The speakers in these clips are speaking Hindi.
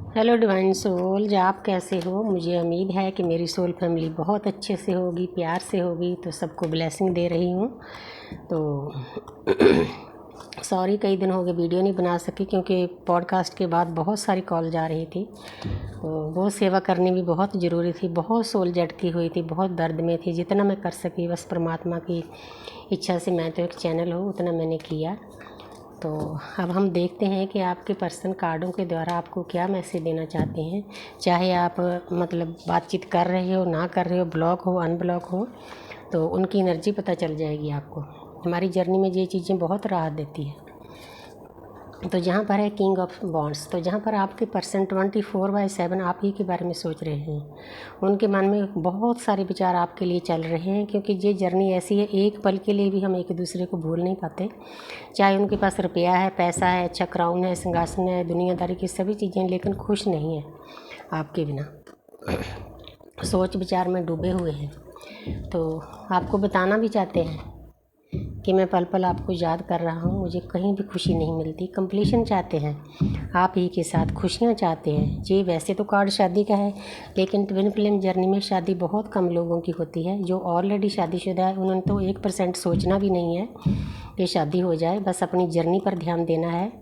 हेलो डिवाइन सोल्स, आप कैसे हो। मुझे उम्मीद है कि मेरी सोल फैमिली बहुत अच्छे से होगी, प्यार से होगी। तो सबको ब्लेसिंग दे रही हूँ। तो सॉरी, कई दिन हो गए वीडियो नहीं बना सकी क्योंकि पॉडकास्ट के बाद बहुत सारी कॉल जा रही थी। तो वो सेवा करनी भी बहुत ज़रूरी थी। बहुत सोल झटकी हुई थी, बहुत दर्द में थी। जितना मैं कर सकी बस परमात्मा की इच्छा से, मैं तो एक चैनल हूँ, उतना मैंने किया। तो अब हम देखते हैं कि आपके पर्सन कार्डों के द्वारा आपको क्या मैसेज देना चाहते हैं। चाहे आप मतलब बातचीत कर रहे हो, ना कर रहे हो, ब्लॉक हो, अनब्लॉक हो, तो उनकी एनर्जी पता चल जाएगी आपको। हमारी जर्नी में ये चीज़ें बहुत राहत देती है। तो जहाँ पर है किंग ऑफ बॉन्ड्स, तो जहाँ पर आपके पर्सन 24/7 आप ही के बारे में सोच रहे हैं। उनके मन में बहुत सारे विचार आपके लिए चल रहे हैं, क्योंकि ये जर्नी ऐसी है, एक पल के लिए भी हम एक दूसरे को भूल नहीं पाते। चाहे उनके पास रुपया है, पैसा है, अच्छा क्राउन है, सिंहासन है, दुनियादारी की सभी चीज़ें, लेकिन खुश नहीं है आपके बिना। सोच विचार में डूबे हुए हैं। तो आपको बताना भी चाहते हैं कि मैं पल पल आपको याद कर रहा हूँ, मुझे कहीं भी खुशी नहीं मिलती। कंप्लीशन चाहते हैं आप ही के साथ, खुशियाँ चाहते हैं जी। वैसे तो कार्ड शादी का है, लेकिन ट्विन फ्लेम जर्नी में शादी बहुत कम लोगों की होती है। जो ऑलरेडी शादीशुदा है उन्होंने तो 1% सोचना भी नहीं है कि शादी हो जाए, बस अपनी जर्नी पर ध्यान देना है।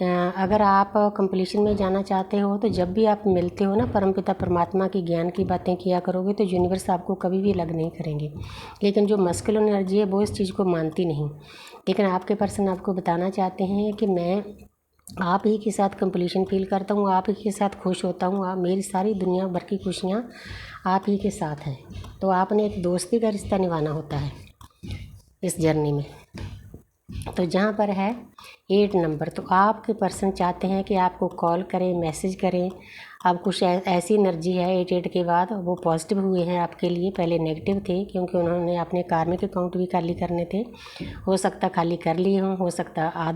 अगर आप कंप्लीशन में जाना चाहते हो तो जब भी आप मिलते हो ना, परमपिता परमात्मा की ज्ञान की बातें किया करोगे तो यूनिवर्स आपको कभी भी अलग नहीं करेंगे। लेकिन जो मस्कुलिन एनर्जी है वो इस चीज़ को मानती नहीं। लेकिन आपके पर्सन आपको बताना चाहते हैं कि मैं आप ही के साथ कंप्लीशन फील करता हूँ, आप ही के साथ खुश होता हूँ। आप, मेरी सारी दुनिया भर की खुशियाँ आप ही के साथ हैं। तो आपने एक दोस्ती का रिश्ता निभाना होता है इस जर्नी में। तो जहाँ पर है 8 नंबर, तो आपके पर्सन चाहते हैं कि आपको कॉल करें, मैसेज करें। अब कुछ ऐसी एनर्जी है 8 के बाद, वो पॉजिटिव हुए हैं आपके लिए। पहले नेगेटिव थे क्योंकि उन्होंने अपने कार्मिक अकाउंट भी खाली करने थे। हो सकता खाली कर लिए हों, हो सकता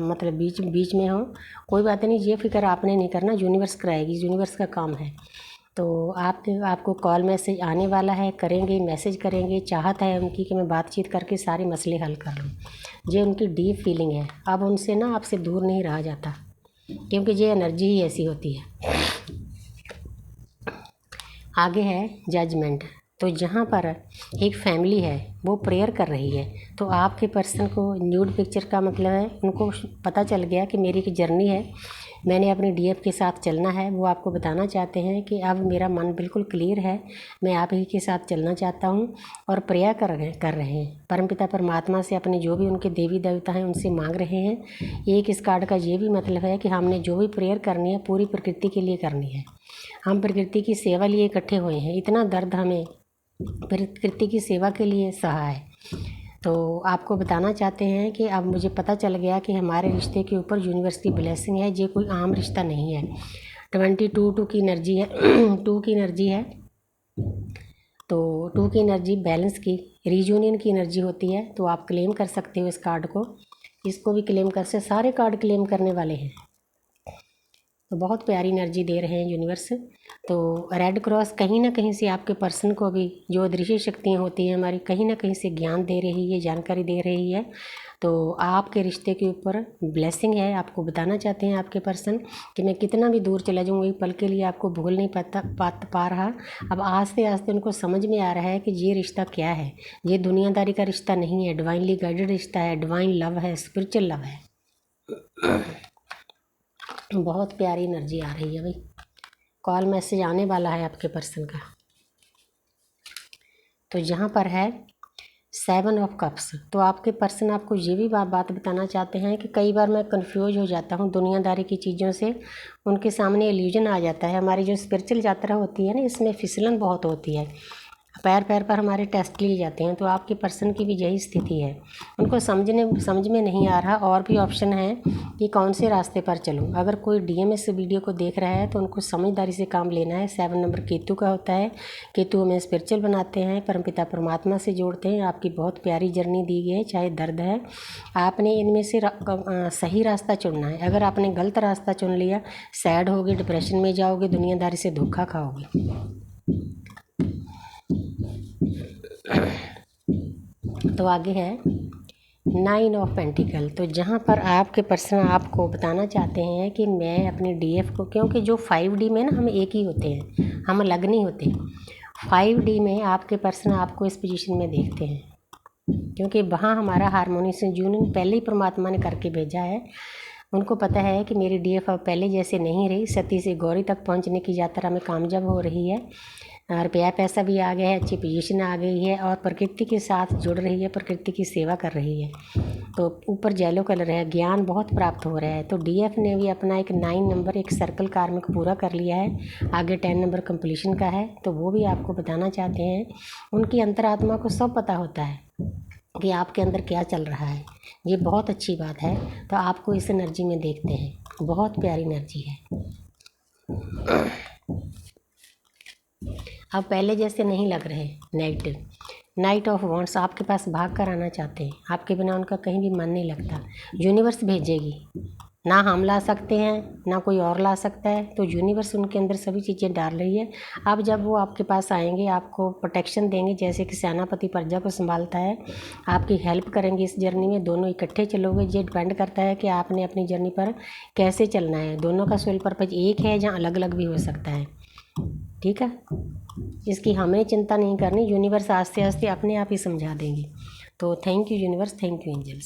मतलब बीच बीच में हो। कोई बात नहीं, ये फिक्र आपने नहीं करना, यूनिवर्स कराएगी, यूनिवर्स का काम है। तो आपको कॉल मैसेज आने वाला है, करेंगे, मैसेज करेंगे। चाहत है उनकी कि मैं बातचीत करके सारे मसले हल कर लूँ। ये उनकी डीप फीलिंग है। अब उनसे ना आपसे दूर नहीं रहा जाता, क्योंकि ये एनर्जी ही ऐसी होती है। आगे है जजमेंट। तो जहाँ पर एक फैमिली है वो प्रेयर कर रही है। तो आपके पर्सन को न्यूड पिक्चर का मतलब है, उनको पता चल गया कि मेरी एक जर्नी है, मैंने अपने डीएफ के साथ चलना है। वो आपको बताना चाहते हैं कि अब मेरा मन बिल्कुल क्लियर है, मैं आप ही के साथ चलना चाहता हूँ। और प्रेयर कर रहे हैं परमपिता परमात्मा से, अपने जो भी उनके देवी देवता हैं उनसे मांग रहे हैं। एक इस कार्ड का ये भी मतलब है कि हमने जो भी प्रेयर करनी है पूरी प्रकृति के लिए करनी है। हम प्रकृति की सेवा लिए इकट्ठे हुए हैं। इतना दर्द हमें प्रकृति की सेवा के लिए सहा है। तो आपको बताना चाहते हैं कि अब मुझे पता चल गया कि हमारे रिश्ते के ऊपर यूनिवर्स की ब्लेसिंग है। ये कोई आम रिश्ता नहीं है। 22 की एनर्जी है 2 की एनर्जी है। तो 2 की एनर्जी बैलेंस की, रीयूनियन की एनर्जी होती है। तो आप क्लेम कर सकते हो इस कार्ड को, इसको भी क्लेम कर सकते, सारे कार्ड क्लेम करने वाले हैं। तो बहुत प्यारी एनर्जी दे रहे हैं यूनिवर्स। तो रेड क्रॉस कहीं ना कहीं से आपके पर्सन को भी जो अदृश्य शक्तियाँ होती हैं हमारी, कहीं ना कहीं से ज्ञान दे रही है, जानकारी दे रही है। तो आपके रिश्ते के ऊपर ब्लेसिंग है। आपको बताना चाहते हैं आपके पर्सन कि मैं कितना भी दूर चला जाऊँ, एक पल के लिए आपको भूल नहीं पा रहा। अब आस्ते आस्ते उनको समझ में आ रहा है कि ये रिश्ता क्या है। ये दुनियादारी का रिश्ता नहीं है, डिवाइनली गाइडेड रिश्ता है, डिवाइन लव है, स्पिरिचुअल लव है। बहुत प्यारी एनर्जी आ रही है भाई। कॉल मैसेज आने वाला है आपके पर्सन का। तो यहाँ पर है 7 ऑफ कप्स। तो आपके पर्सन आपको ये भी बात बताना चाहते हैं कि कई बार मैं कंफ्यूज हो जाता हूँ दुनियादारी की चीज़ों से। उनके सामने इल्यूजन आ जाता है। हमारी जो स्पिरिचुअल यात्रा होती है ना, इसमें फिसलन बहुत होती है, पैर पैर पर हमारे टेस्ट लिए जाते हैं। तो आपके पर्सन की भी यही स्थिति है। उनको समझ में नहीं आ रहा और भी ऑप्शन है कि कौन से रास्ते पर चलूं। अगर कोई डीएमएस वीडियो को देख रहा है तो उनको समझदारी से काम लेना है। 7 नंबर केतु का होता है। केतु हमें स्पिरिचुअल बनाते हैं, परमपिता परमात्मा से जोड़ते हैं। आपकी बहुत प्यारी जर्नी दी गई है, चाहे दर्द है। आपने इनमें से सही रास्ता चुनना है। अगर आपने गलत रास्ता चुन लिया, सैड होगे, डिप्रेशन में जाओगे, दुनियादारी से धोखा खाओगे। तो आगे है 9 ऑफ पेंटिकल। तो जहाँ पर आपके पर्सन आपको बताना चाहते हैं कि मैं अपने डीएफ को, क्योंकि जो 5D में ना हम एक ही होते हैं, हम अलग नहीं होते। 5D में आपके पर्सन आपको इस पोजीशन में देखते हैं, क्योंकि वहाँ हमारा हारमोनियस यूनियन पहले ही परमात्मा ने करके भेजा है। उनको पता है कि मेरी डीएफ अब पहले जैसे नहीं रही, सती से गौरी तक पहुँचने की यात्रा में कामयाब हो रही है, रुपया पैसा भी आ गया है, अच्छी पोजीशन आ गई है और प्रकृति के साथ जुड़ रही है, प्रकृति की सेवा कर रही है। तो ऊपर येलो कलर है, ज्ञान बहुत प्राप्त हो रहा है। तो डीएफ ने भी अपना एक 9 नंबर एक सर्कल कार्मिक पूरा कर लिया है, आगे 10 नंबर कंप्लीशन का है। तो वो भी आपको बताना चाहते हैं, उनकी अंतरात्मा को सब पता होता है कि आपके अंदर क्या चल रहा है। ये बहुत अच्छी बात है। तो आपको इस एनर्जी में देखते हैं, बहुत प्यारी एनर्जी है। अब पहले जैसे नहीं लग रहे नेगेटिव। नाइट ऑफ वॉन्ड्स आपके पास भाग कर आना चाहते हैं, आपके बिना उनका कहीं भी मन नहीं लगता। यूनिवर्स भेजेगी, ना हम ला सकते हैं ना कोई और ला सकता है। तो यूनिवर्स उनके अंदर सभी चीज़ें डाल रही है। अब जब वो आपके पास आएंगे, आपको प्रोटेक्शन देंगे, जैसे कि सेनापति प्रजा को संभालता है, आपकी हेल्प करेंगे इस जर्नी में। दोनों इकट्ठे चलोगे, ये डिपेंड करता है कि आपने अपनी जर्नी पर कैसे चलना है। दोनों का सोल पर्पज एक है, जहाँ अलग अलग भी हो सकता है। ठीक है, इसकी हमें चिंता नहीं करनी, यूनिवर्स आस्ते आस्ते अपने आप ही समझा देंगे। तो thank you universe, thank you angels.